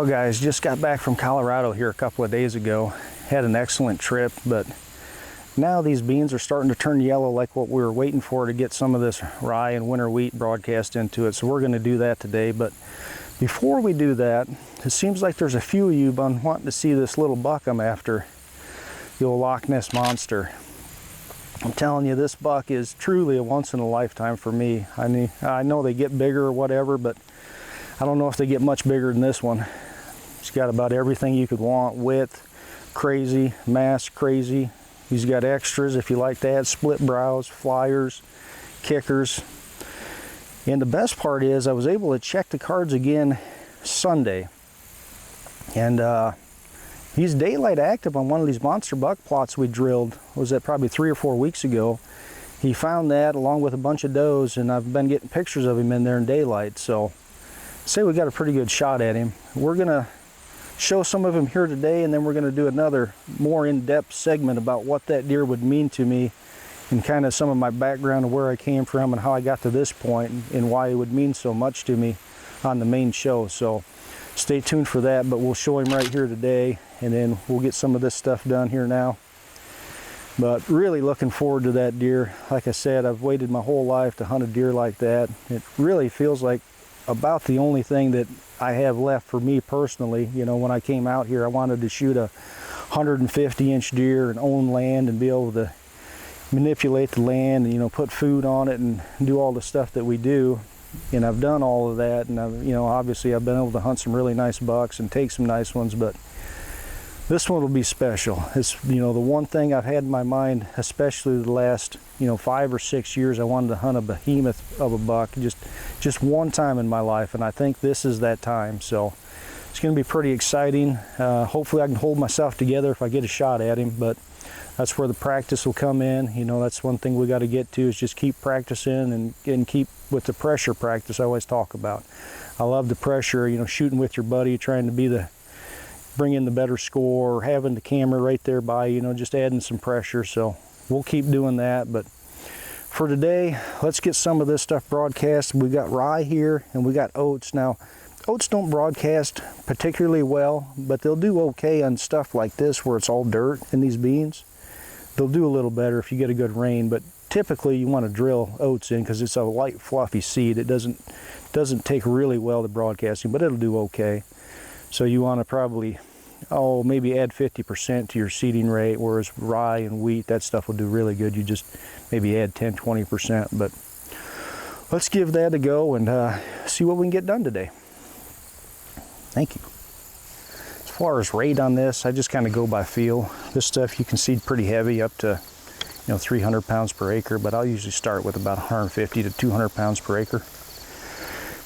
Well guys, just got back from Colorado here a couple of days ago. Had an excellent trip, but now these beans are starting to turn yellow like what we were waiting for to get some of this rye and winter wheat broadcast into it. So we're going to do that today. But before we do that, it seems like there's a few of you been wanting to see this little buck I'm after, the old Loch Ness Monster. I'm telling you, this buck is truly a once in a lifetime for me. I know they get bigger or whatever, but I don't know if they get much bigger than this one. He's got about everything you could want: width, crazy; mass, crazy. He's got extras if you like that: split brows, flyers, kickers. And the best part is I was able to check the cards again Sunday. And he's daylight active on one of these monster buck plots we drilled. Was that probably 3 or 4 weeks ago? He found that along with a bunch of does, and I've been getting pictures of him in there in daylight. So say we got a pretty good shot at him. We're gonna show some of him here today, and then we're gonna do another more in-depth segment about what that deer would mean to me and kind of some of my background of where I came from and how I got to this point and why it would mean so much to me on the main show. So stay tuned for that, but we'll show him right here today, and then we'll get some of this stuff done here now. But really looking forward to that deer. Like I said, I've waited my whole life to hunt a deer like that. It really feels like about the only thing that I have left for me personally. You know, when I came out here, I wanted to shoot a 150-inch deer and own land and be able to manipulate the land and, you know, put food on it and do all the stuff that we do. And I've done all of that, and obviously I've been able to hunt some really nice bucks and take some nice ones, but this one will be special. It's, the one thing I've had in my mind, especially the last, 5 or 6 years, I wanted to hunt a behemoth of a buck just one time in my life, and I think this is that time. So it's going to be pretty exciting. Hopefully I can hold myself together if I get a shot at him, but that's where the practice will come in. That's one thing we got to get to, is just keep practicing and keep with the pressure practice I always talk about. I love the pressure, shooting with your buddy, trying to bring in the better score, or having the camera right there by, just adding some pressure. So we'll keep doing that. But for today, let's get some of this stuff broadcast. We got rye here and we got oats. Now, oats don't broadcast particularly well, but they'll do okay on stuff like this where it's all dirt in these beans. They'll do a little better if you get a good rain, but typically you want to drill oats in because it's a light, fluffy seed. It doesn't take really well to broadcasting, but it'll do okay. So you want to probably, maybe add 50% to your seeding rate, whereas rye and wheat, that stuff will do really good. You just maybe add 10-20%, but let's give that a go and see what we can get done today. Thank you. As far as rate on this, I just kind of go by feel. This stuff you can seed pretty heavy, up to 300 pounds per acre, but I'll usually start with about 150 to 200 pounds per acre.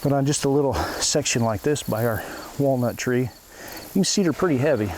But on just a little section like this by our walnut tree, you can seed her pretty heavy.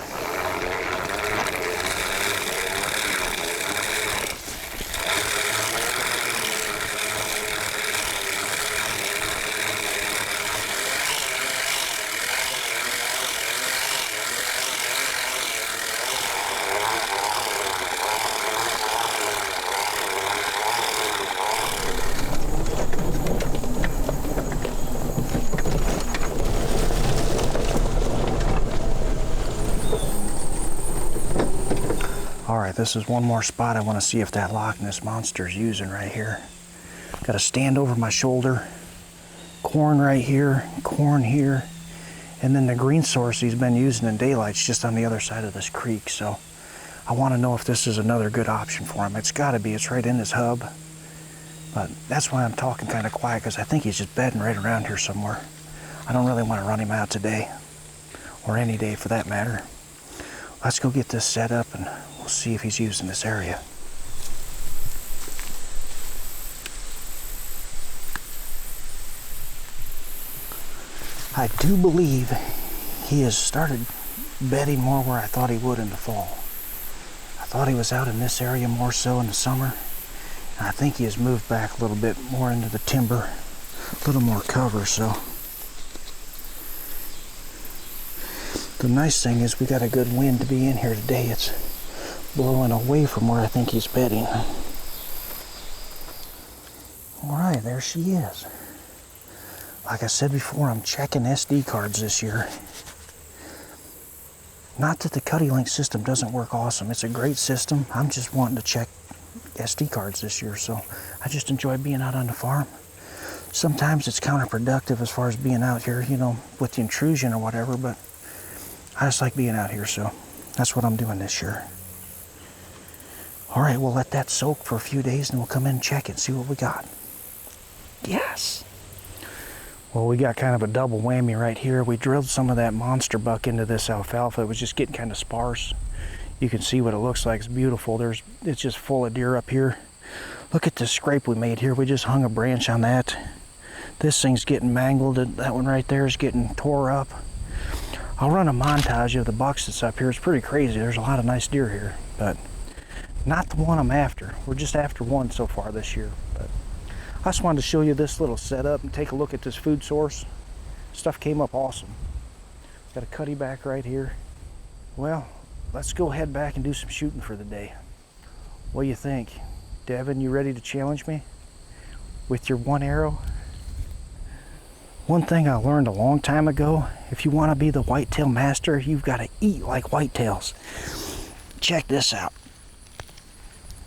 Alright, this is one more spot I want to see if that Loch Ness Monster is using right here. Got a stand over my shoulder, corn right here, corn here, and then the green source he's been using in daylight's just on the other side of this creek. So I want to know if this is another good option for him. It's got to be. It's right in his hub. But that's why I'm talking kind of quiet, because I think he's just bedding right around here somewhere. I don't really want to run him out today, or any day for that matter. Let's go get this set up and we'll see if he's using this area. I do believe he has started bedding more where I thought he would in the fall. I thought he was out in this area more so in the summer. And I think he has moved back a little bit more into the timber, a little more cover. So the nice thing is we got a good wind to be in here today. It's blowing away from where I think he's bedding. All right, there she is. Like I said before, I'm checking SD cards this year. Not that the Cuddy Link system doesn't work awesome. It's a great system. I'm just wanting to check SD cards this year, so I just enjoy being out on the farm. Sometimes it's counterproductive as far as being out here, you know, with the intrusion or whatever, but I just like being out here, so that's what I'm doing this year. All right, we'll let that soak for a few days and we'll come in and check it and see what we got. Yes. Well, we got kind of a double whammy right here. We drilled some of that monster buck into this alfalfa. It was just getting kind of sparse. You can see what it looks like. It's beautiful. It's just full of deer up here. Look at this scrape we made here. We just hung a branch on that. This thing's getting mangled. That one right there is getting tore up. I'll run a montage of the bucks that's up here. It's pretty crazy. There's a lot of nice deer here, but not the one I'm after. We're just after one so far this year. But I just wanted to show you this little setup and take a look at this food source. Stuff came up awesome. Got a cuddy back right here. Well, let's go head back and do some shooting for the day. What do you think? Devin, you ready to challenge me with your one arrow? One thing I learned a long time ago, if you want to be the whitetail master, you've got to eat like whitetails. Check this out.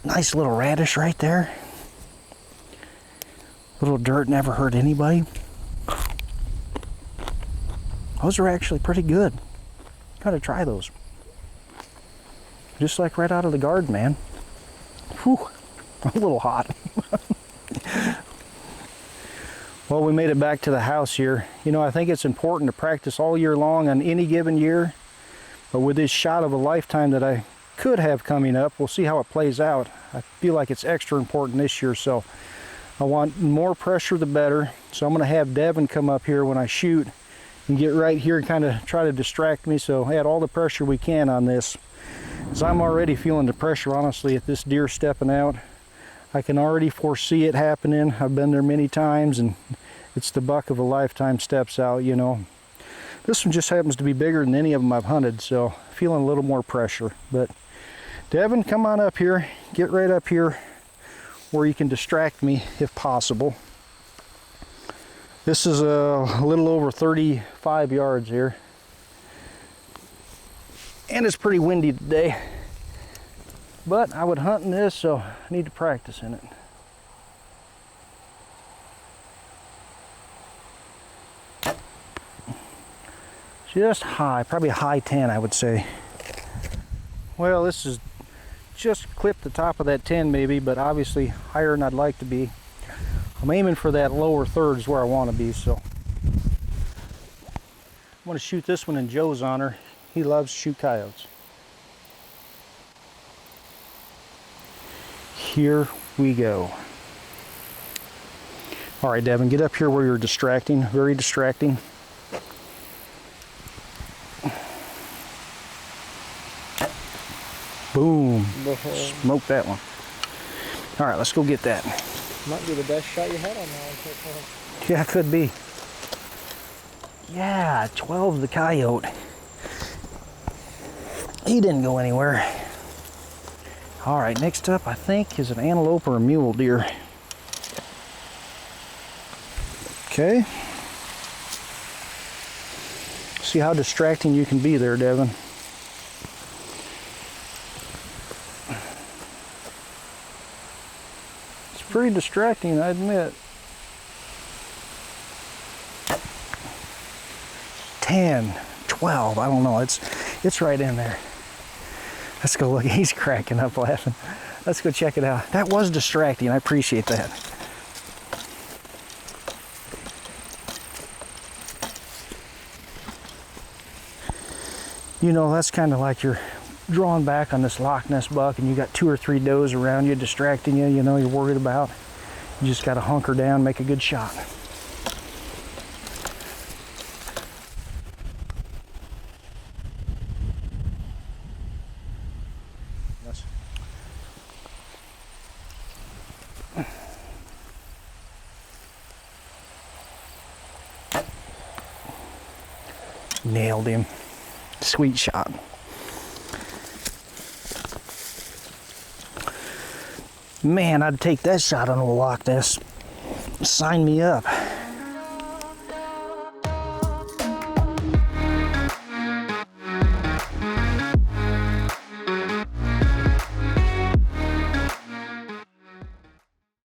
Nice little radish right there. Little dirt never hurt anybody. Those are actually pretty good. Gotta try those. Just like right out of the garden, man. Whew, a little hot. Well, we made it back to the house here. You know, I think it's important to practice all year long on any given year. But with this shot of a lifetime that I could have coming up, we'll see how it plays out. I feel like it's extra important this year, so I want more pressure the better. So I'm gonna have Devin come up here when I shoot and get right here and kind of try to distract me, so add all the pressure we can on this. Because I'm already feeling the pressure, honestly, at this deer stepping out. I can already foresee it happening. I've been there many times, and it's the buck of a lifetime steps out, you know. This one just happens to be bigger than any of them I've hunted, so feeling a little more pressure. But Devin, come on up here. Get right up here where you can distract me if possible. This is a little over 35 yards here. And it's pretty windy today. But I would hunt in this, so I need to practice in it. Just high, probably a high 10, I would say. Well, this is just clipped the top of that 10 maybe, but obviously higher than I'd like to be. I'm aiming for that lower third is where I want to be, so. I'm going to shoot this one in Joe's honor. He loves to shoot coyotes. Here we go. All right, Devin, get up here where you're distracting, very distracting. Boom. Smoke that one. All right, let's go get that. Might be the best shot you had on that one. Yeah, it could be. Yeah, 12 the coyote. He didn't go anywhere. All right, next up I think is an antelope or a mule deer. Okay. See how distracting you can be there, Devin. It's pretty distracting, I admit. 10, 12, I don't know, it's right in there. Let's go look, he's cracking up laughing. Let's go check it out. That was distracting, I appreciate that. You know, that's kind of like you're drawing back on this Loch Ness buck and you got 2 or 3 does around you distracting you, you know, you're worried about. You just got to hunker down, make a good shot. Nailed him. Sweet shot. Man, I'd take that shot on a Loch Ness. Sign me up.